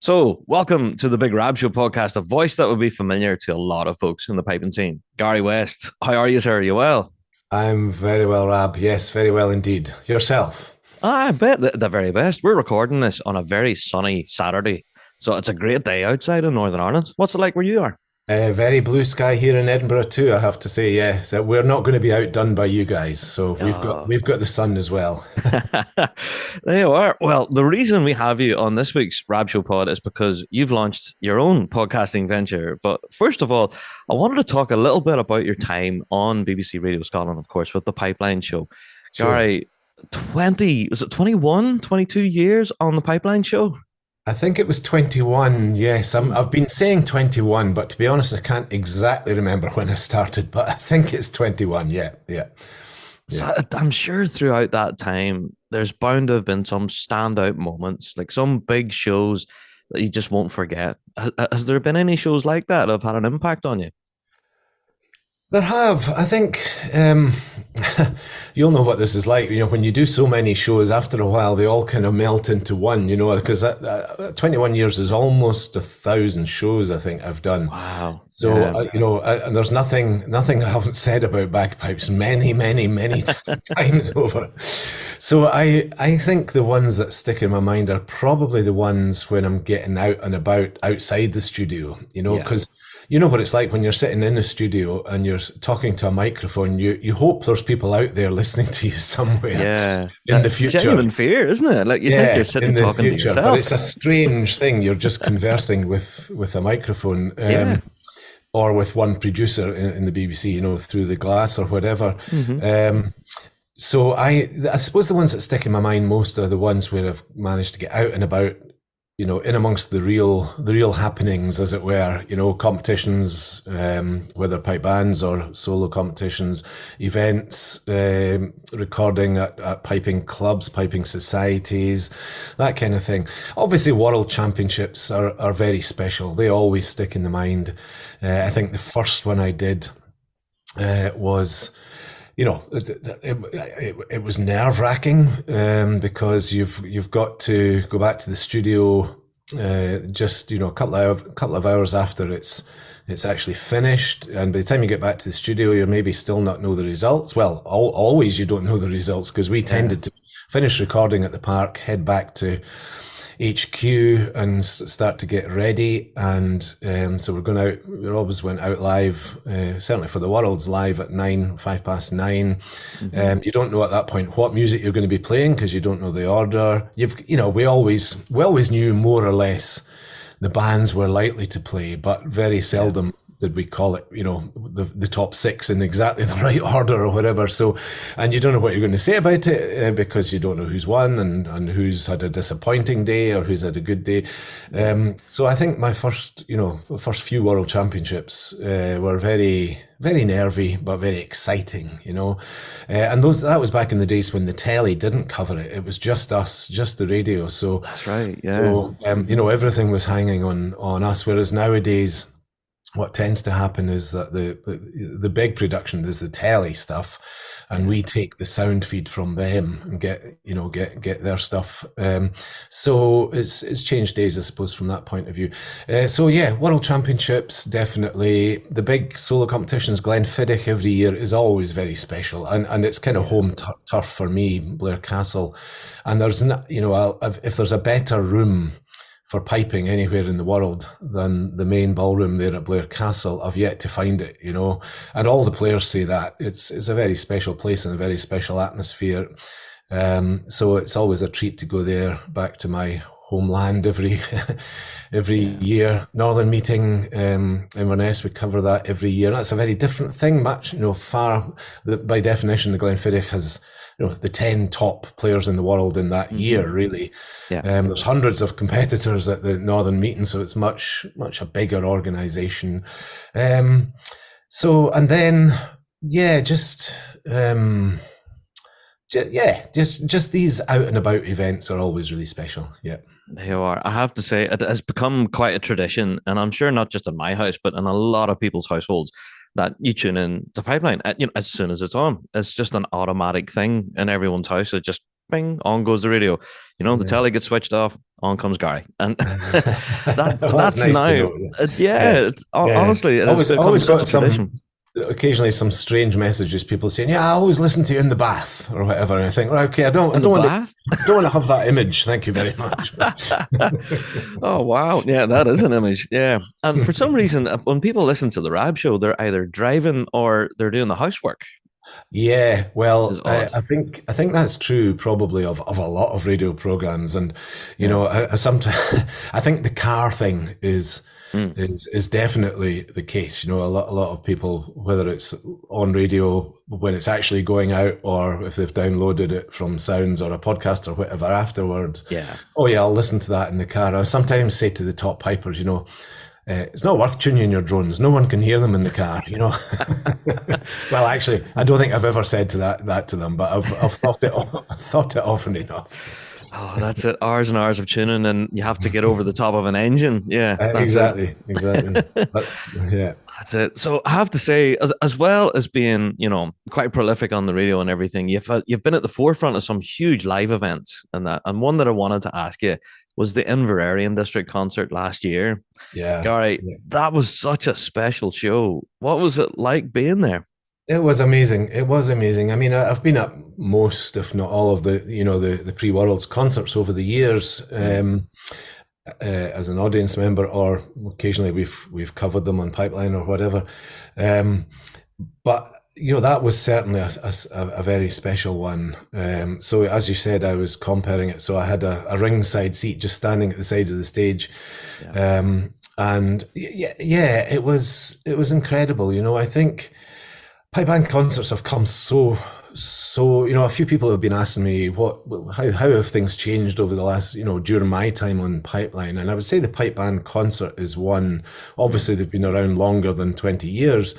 So, welcome to the Big Rab Show podcast, a voice that would be familiar to a lot of folks in the piping scene. Gary West, how are you, sir? Are you well? I'm very well, Rab. Yes, very well indeed. Yourself? I bet the very best. We're recording this on a very sunny Saturday, so it's a great day outside in Northern Ireland. What's it like where you are? Very blue sky here in Edinburgh too, I have to say. Yeah, so we're not going to be outdone by you guys. So we've got Oh. we've got the sun as well. There you are. Well, the reason we have you on this week's Rab Show pod is because you've launched your own podcasting venture. But first of all, I wanted to talk a little bit about your time on BBC Radio Scotland, of course, with the Pipeline Show. Sure. Gary, 20, was it 21, 22 years on the Pipeline Show? I think it was 21. Yes, I've been saying 21, but to be honest, I can't exactly remember when I started. But I think it's 21. Yeah, yeah, yeah. So I'm sure throughout that time, there's bound to have been some standout moments, like some big shows that you just won't forget. Has there been any shows like that have had an impact on you? There have. I think you'll know what this is like. When you do so many shows, after a while, they all kind of melt into one. Because 21 years is almost 1,000 shows. I think I've done. Wow. So Yeah. and there's nothing I haven't said about bagpipes many, many, many times over. So I think the ones that stick in my mind are probably the ones when I'm getting out and about outside the studio. Yeah. Because you know what it's like when you're sitting in a studio and you're talking to a microphone. You hope there's people out there listening to you somewhere Yeah. in the future. Genuine fear, isn't it? Like you think Yeah, you're sitting in the talking to future. But yourself. it's a strange thing. You're just conversing with a microphone. Yeah. Or with one producer in the BBC, through the glass or whatever. Hmm. So I suppose the ones that stick in my mind most are the ones where I've managed to get out and about, in amongst the real happenings, as it were, competitions, whether pipe bands or solo competitions, events, recording at piping clubs, piping societies, that kind of thing. Obviously, world championships are very special. They always stick in the mind. I think the first one I did was it was nerve wracking because you've got to go back to the studio just a couple of hours after it's actually finished, and by the time you get back to the studio, you maybe still not know the results. Well, always you don't know the results because we Yeah. tended to finish recording at the park, head back to HQ and start to get ready. And so we're going out, we always went out live, certainly for the Worlds, live at 9, 9:05. Hmm. You don't know at that point what music you're going to be playing because you don't know the order. We always knew more or less the bands were likely to play, but very Yeah. seldom did we call it, the top six in exactly the right order or whatever. So, and you don't know what you're going to say about it because you don't know who's won and who's had a disappointing day or who's had a good day. So I think my first few World Championships were very, very nervy, but very exciting. And that was back in the days when the telly didn't cover it. It was just us, just the radio. So, That's right. Yeah. so everything was hanging on us. Whereas nowadays, what tends to happen is that the big production is the telly stuff, and we take the sound feed from them and get their stuff. So it's changed days, I suppose, from that point of view. So yeah, World Championships, definitely. The big solo competitions, Glenfiddich every year is always very special, and it's kind of home turf for me, Blair Castle. And there's not, if there's a better room for piping anywhere in the world than the main ballroom there at Blair Castle, I've yet to find it. And all the players say that it's a very special place and a very special atmosphere. So it's always a treat to go there, back to my homeland every Yeah. year. Northern Meeting, Inverness, we cover that every year. That's a very different thing, much, far, by definition, the Glenfiddich has, the 10 top players in the world in that Hmm. year, really. Yeah. There's hundreds of competitors at the Northern Meeting, so it's much, much a bigger organization. And then, yeah, just these out and about events are always really special. Yeah. There you are. I have to say, it has become quite a tradition, and I'm sure not just in my house, but in a lot of people's households, that you tune in to Pipeline, as soon as it's on. It's just an automatic thing in everyone's house. It just bing, on goes the radio. You know, the Yeah. telly gets switched off, on comes Gary, and Well, that's that's nice to now. know. Yeah, Yeah. Yeah. honestly, it has become Always such got a tradition. occasionally some strange messages, people saying, "Yeah, I always listen to you in the bath" or whatever. And I think, right, okay, I don't In the want bath? to have that image. Thank you very much. Oh wow, yeah, that is an image. Yeah, and for some reason, when people listen to the Rab Show, they're either driving or they're doing the housework, Yeah, which is well, odd. I think that's true probably of a lot of radio programs, and you Yeah. know, I sometimes I think the car thing Mm. is definitely the case. You know, a lot of people, whether it's on radio when it's actually going out, or if they've downloaded it from Sounds or a podcast or whatever afterwards. Yeah. Oh yeah, I'll listen to that in the car. I sometimes say to the top pipers, you know, it's not worth tuning your drones. No one can hear them in the car, you know. Well, actually, I don't think I've ever said to that to them, but I've thought it thought it often enough. Oh, that's it. Hours and hours of tuning, and you have to get over the top of an engine. Yeah, that's it. Exactly. But yeah, That's it. So I have to say, as well as being, you know, quite prolific on the radio and everything, you've been at the forefront of some huge live events and that. And one that I wanted to ask you was the Inverarian District concert last year. yeah. Gary, Yeah. that was such a special show. What was it like being there? It was amazing. It was amazing. I mean, I've been at most, if not all, of the the pre-Worlds concerts over the years. As an audience member, or occasionally we've covered them on Pipeline or whatever. But you know, that was certainly a very special one. So as you said, I was comparing it. So I had a ringside seat, just standing at the side of the stage. Yeah. And yeah, it was incredible. You know, I think pipe band concerts have come so, you know, a few people have been asking me how have things changed over the last, you know, during my time on Pipeline. And I would say the pipe band concert is one. Obviously they've been around longer than 20 years.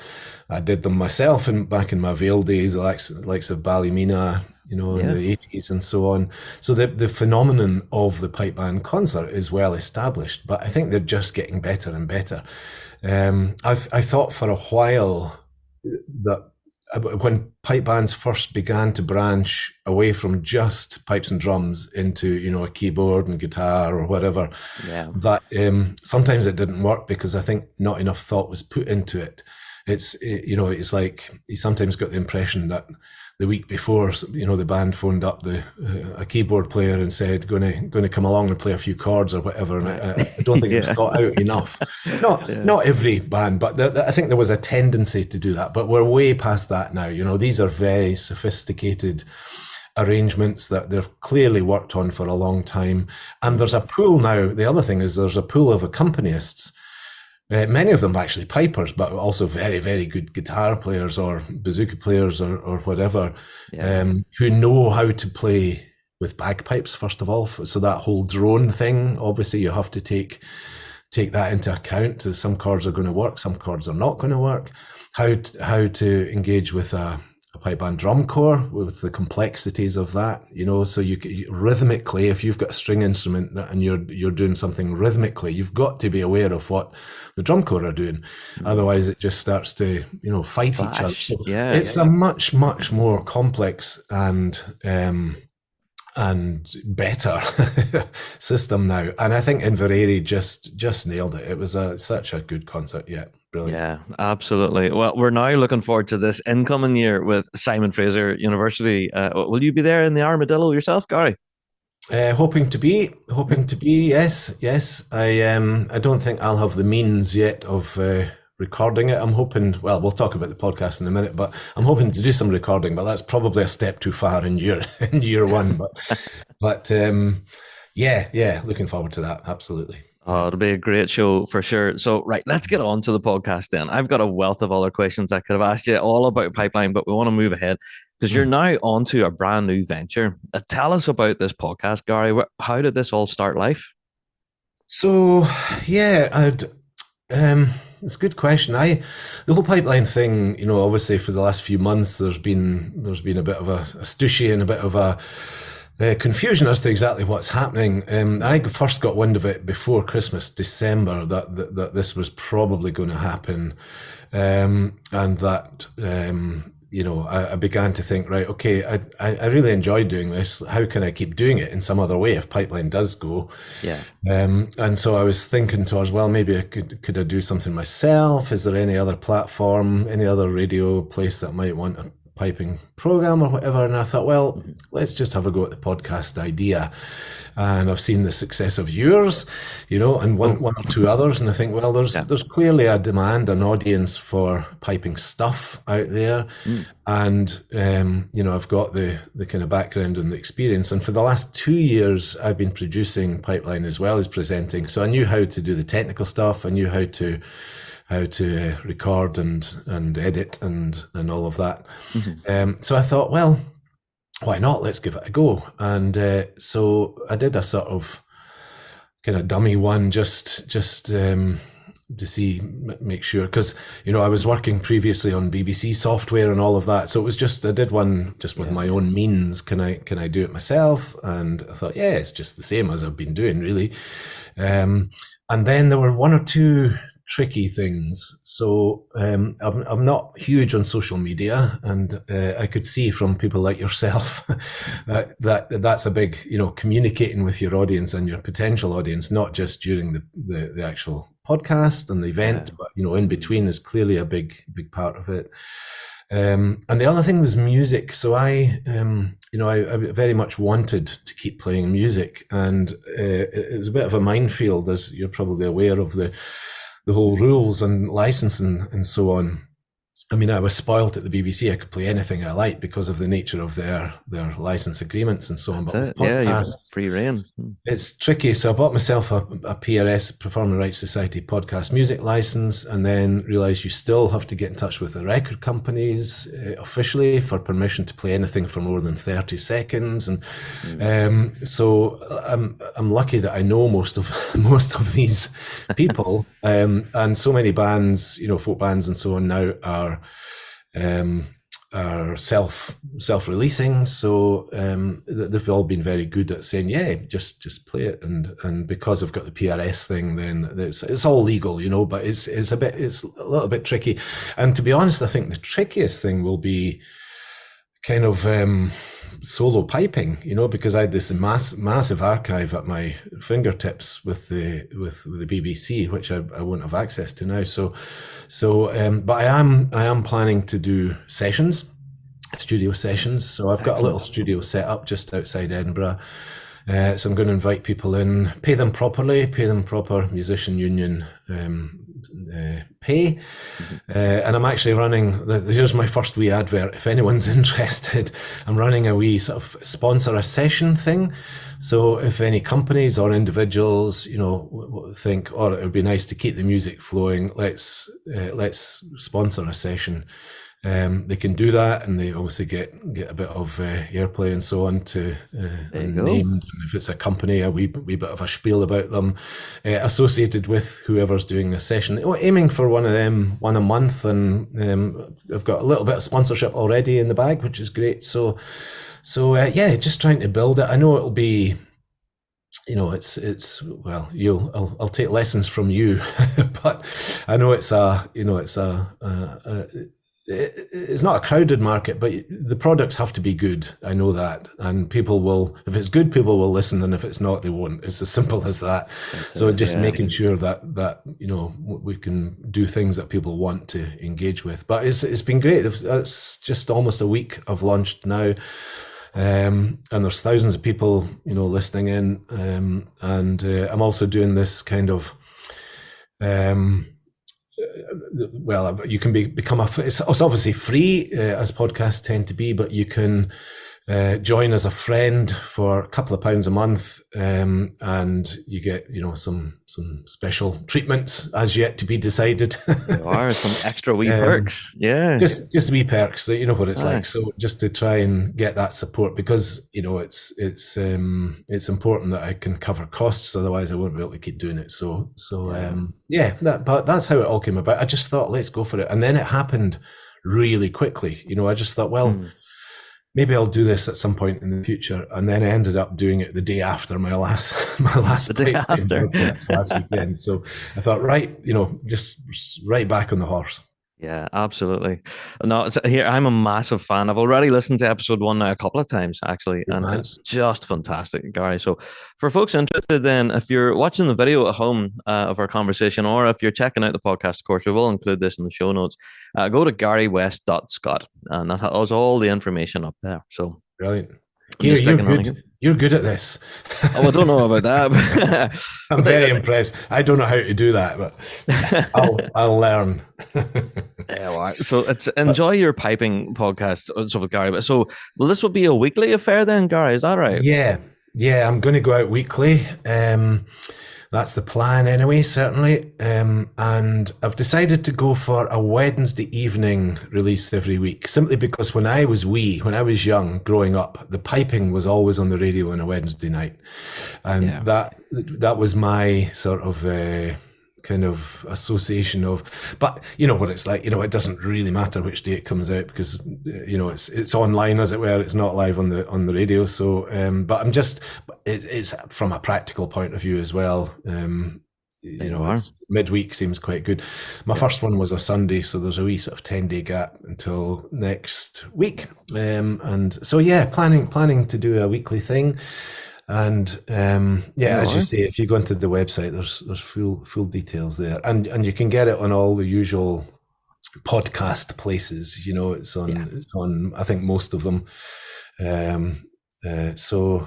I did them myself back in my Vale days, the likes of Ballymena, you know, in Yeah. the 80s and so on. So the phenomenon of the pipe band concert is well established, but I think they're just getting better and better. I thought for a while that when pipe bands first began to branch away from just pipes and drums into, you know, a keyboard and guitar or whatever, Yeah. that sometimes it didn't work because I think not enough thought was put into it. You know, it's like you sometimes got the impression that the week before, you know, the band phoned up a keyboard player and said, going to come along and play a few chords or whatever. And I don't think it was Yeah. thought out enough. Yeah. Not every band, but I think there was a tendency to do that. But we're way past that now. You know, these are very sophisticated arrangements that they've clearly worked on for a long time. And there's a pool now. The other thing is there's a pool of accompanists. Many of them actually pipers, but also very, very good guitar players or bazooka players or whatever, Yeah. who know how to play with bagpipes, first of all. So that whole drone thing, obviously you have to take that into account. Some chords are going to work, some chords are not going to work. How to engage with a pipe band drum corps, with the complexities of that, you know. So you rhythmically, if you've got a string instrument and you're doing something rhythmically, you've got to be aware of what the drum corps are doing. Otherwise it just starts to, you know, fight each other. Clash. So Yeah. it's a much more complex and better system now. And I think Inverary just nailed it. It was such a good concert. Yeah, brilliant. Yeah, absolutely. Well, we're now looking forward to this incoming year with Simon Fraser University. Will you be there in the Armadillo yourself, Gary? Hoping to be. Yes. I don't think I'll have the means yet of recording it. I'm hoping. Well, we'll talk about the podcast in a minute, but I'm hoping to do some recording. But that's probably a step too far in year one. But yeah. Looking forward to that. Absolutely. Oh, it'll be a great show for sure. So, right, let's get on to the podcast then. I've got a wealth of other questions I could have asked you all about Pipeline, but we want to move ahead because you're now on to a brand new venture. Tell us about this podcast, Gary. How did this all start life? So, yeah, it's a good question. The whole Pipeline thing, you know, obviously for the last few months, there's been a bit of a stushy and a bit of a confusion as to exactly what's happening. I first got wind of it before Christmas, December, that this was probably going to happen, and that I began to think, right, okay, I really enjoy doing this. How can I keep doing it in some other way if Pipeline does go? Yeah. And so I was thinking towards, well, maybe could I do something myself? Is there any other platform, any other radio place that might want a piping program or whatever? And I thought, well, let's just have a go at the podcast idea. And I've seen the success of yours, and one or two others, and I think, well, there's clearly a demand, an audience for piping stuff out there, and I've got the kind of background and the experience, and for the last 2 years I've been producing Pipeline as well as presenting, so I knew how to do the technical stuff, I knew how to record and edit and all of that. So I thought, well, why not? Let's give it a go. And so I did a sort of kind of dummy one just to make sure, because I was working previously on BBC software and all of that, so it was just, I did one just with my own means. Can I do it myself? And I thought, yeah, it's just the same as I've been doing, really. And then there were one or two tricky things. So I'm not huge on social media, and I could see from people like yourself that's a big, communicating with your audience and your potential audience, not just during the actual podcast and the event, but in between is clearly a big part of it. And the other thing was music. So I very much wanted to keep playing music, and it was a bit of a minefield, as you're probably aware of the whole rules and licensing and so on. I mean, I was spoiled at the BBC. I could play anything I like because of the nature of their license agreements and so on. But you have free reign. It's tricky. So I bought myself a PRS, Performing Rights Society podcast music license, and then realised you still have to get in touch with the record companies officially for permission to play anything for more than 30 seconds. And so I'm lucky that I know most of these people, and so many bands, folk bands and so on now are self-releasing, so they've all been very good at saying, yeah, just play it, and because I've got the PRS thing, then it's all legal, but it's a little bit tricky. And to be honest, I think the trickiest thing will be kind of solo piping, because I had this massive archive at my fingertips with the BBC, which I won't have access to now. But I am planning to do studio sessions. So I've got a little studio set up just outside Edinburgh. So I'm going to invite people in, pay them proper musician union pay. And I'm actually running, here's my first wee advert, if anyone's interested. I'm running a wee sort of sponsor a session thing. So if any companies or individuals, think, oh, it would be nice to keep the music flowing, let's sponsor a session. They can do that, and they obviously get a bit of airplay and so on to named. And if it's a company, a wee bit of a spiel about them associated with whoever's doing the session. Aiming for one of them, one a month, and I've got a little bit of sponsorship already in the bag, which is great. So just trying to build it. I know it'll be, I'll take lessons from you, but I know it's not a crowded market, but the products have to be good. I know that, and people will, if it's good, people will listen, and if it's not, they won't. It's as simple as that. So just making sure that we can do things that people want to engage with. But it's been great. It's just almost a week I've launched now. And there's thousands of people, listening in. And I'm also doing this kind of, you can become it's obviously free, as podcasts tend to be, but you can join as a friend for a couple of pounds a month, and you get some special treatments as yet to be decided. There are some extra wee perks, just wee perks. You know what it's like. So just to try and get that support, because it's important that I can cover costs, otherwise I won't be able to keep doing it. But that's how it all came about. I just thought, let's go for it, and then it happened really quickly. I just thought, well. Maybe I'll do this at some point in the future, and then I ended up doing it the day after my last last weekend. So I thought, just right back on the horse. Yeah, absolutely. No, here I'm a massive fan. I've already listened to episode one now a couple of times actually, Good and man. it's just fantastic, Gary. So, for folks interested, then if you're watching the video at home of our conversation, or if you're checking out the podcast, of course, we will include this in the show notes. Go to garywest.scott, and that has all the information up there. So, Brilliant. I'm Here, just you're clicking on good. again. You're good at this. Oh, I don't know about that. I'm very impressed. I don't know how to do that, but I'll learn. Yeah, well, so it's enjoy your piping podcast. So with Gary, but so well, this will be a weekly affair then, Gary. Is that right? Yeah, I'm going to go out weekly. That's the plan anyway, certainly. And I've decided to go for a Wednesday evening release every week, simply because when I was young, growing up, the piping was always on the radio on a Wednesday night, and that was my sort of kind of association of. But you know what it's like. It doesn't really matter which day it comes out because it's online, as it were. It's not live on the radio. So, but it's from a practical point of view as well. Midweek seems quite good. My first one was a Sunday, so there's a wee sort of 10-day gap until next week. And so planning to do a weekly thing. And as you say, if you go into the website, there's full details there, and you can get it on all the usual podcast places. It's on I think most of them. That's all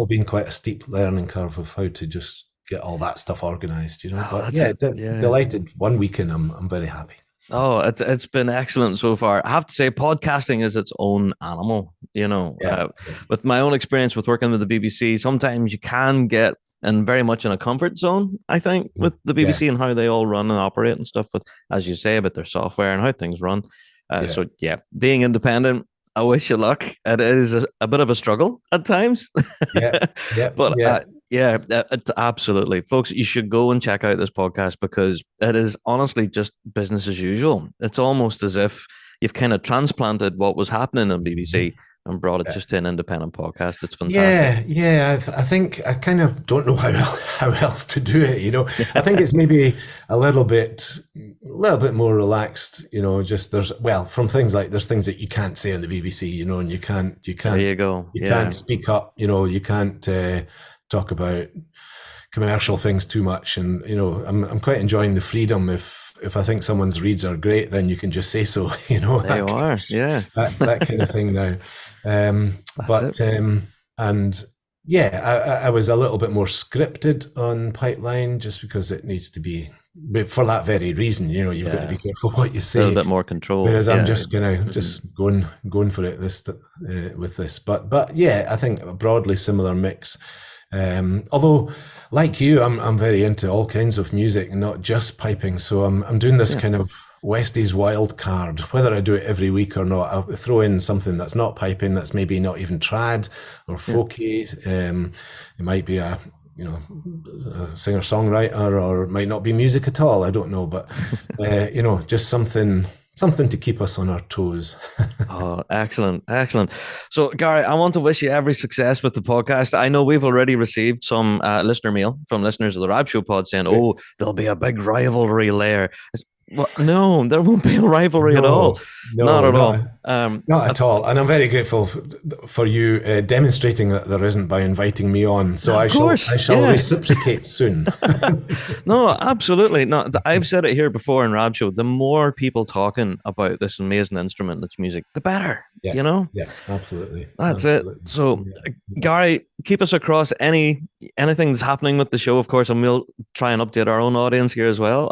been quite a steep learning curve of how to just get all that stuff organized. Delighted. One week in, I'm very happy. Oh, it's been excellent so far. I have to say, podcasting is its own animal. With my own experience with working with the BBC, sometimes you can get very much in a comfort zone, I think, with the BBC and how they all run and operate and stuff, with, as you say, about their software and how things run. So, being independent, I wish you luck. It is a bit of a struggle at times. Absolutely. Folks, you should go and check out this podcast because it is honestly just business as usual. It's almost as if you've kind of transplanted what was happening on BBC and brought it just to an independent podcast. It's fantastic. I think I kind of don't know how else to do it. I think it's maybe a little bit more relaxed. From things like there's things that you can't say on the BBC. And you can't. There you go. You can't speak up. You can't talk about commercial things too much. And I'm quite enjoying the freedom. If I think someone's reads are great, then you can just say so. They are, that kind of thing now. I was a little bit more scripted on Pipeline just because it needs to be, for that very reason. You've got to be careful what you say. A little bit more control. Whereas I'm just going for it with this. But I think a broadly similar mix. Although, like you, I'm very into all kinds of music and not just piping. So I'm doing this kind of Westies wild card. Whether I do it every week or not, I'll throw in something that's not piping, that's maybe not even trad or folky. It might be a singer-songwriter, or it might not be music at all. I don't know, but just something to keep us on our toes. Oh, excellent. So, Gary, I want to wish you every success with the podcast. I know we've already received some listener mail from listeners of the Rab Show pod saying, there'll be a big rivalry layer. Well, no, there won't be a rivalry at all. Not at all. Not at all. And I'm very grateful for you demonstrating that there isn't by inviting me on. So I shall reciprocate soon. No, absolutely. No, I've said it here before in Rab Show. The more people talking about this amazing instrument that's music, the better. Yeah, absolutely. That's it. So, Gary, keep us across anything that's happening with the show, of course, and we'll try and update our own audience here as well.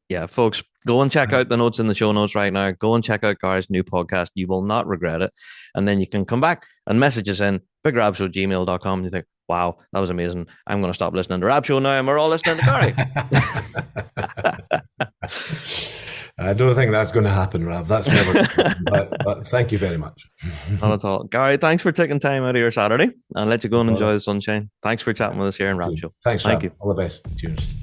Yeah, folks, go and check out the notes in the show notes right now. Go and check out Gary's new podcast. You will not regret it. And then you can come back and message us in bigrabshow@gmail.com. You think, wow, that was amazing. I'm going to stop listening to Rab Show now and we're all listening to Gary. I don't think that's going to happen, Rab. That's never going to happen. But thank you very much. Not at all. Gary, thanks for taking time out of your Saturday and let you go and enjoy the sunshine. Thanks for chatting with us here in Rab Show. Thanks, Thank you. All the best. Cheers.